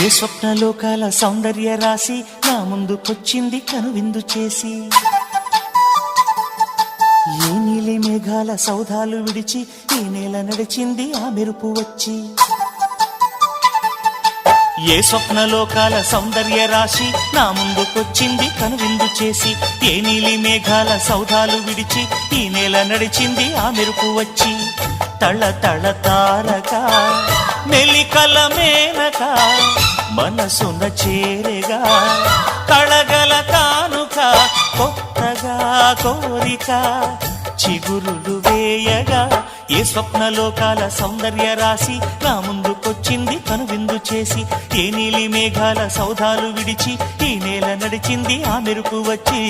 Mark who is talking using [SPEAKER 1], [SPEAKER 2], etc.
[SPEAKER 1] ఏ స్వప్నలోకాల సౌందర్య రాశి నా ముందుకొచ్చింది కనువిందు చేసి, ఏ నీలి మేఘాల సౌధాలు విడిచి ఈ నేల నడిచింది ఆ మెరుపు వచ్చి. ఏ స్వప్నలోకాల సౌందర్య రాశి నా ముందుకొచ్చింది కనువిందు చేసి, ఏ నీలి మేఘాల సౌధాలు విడిచి ఈ నేల నడిచింది ఆ మెరుపు వచ్చి. తళ తళ తారక మెలికల మేనక మనసున చేరేగా, కళగల కానుక కొత్తగా కోరిక చిగురులు వేయగా. ఏ స్వప్నలోకాల సౌందర్య రాశి నా ముందుకొచ్చింది కనువిందు చేసి, ఏ నీలి మేఘాల సౌధాలు విడిచి ఈ నేల నడిచింది ఆ మెరుపు వచ్చి.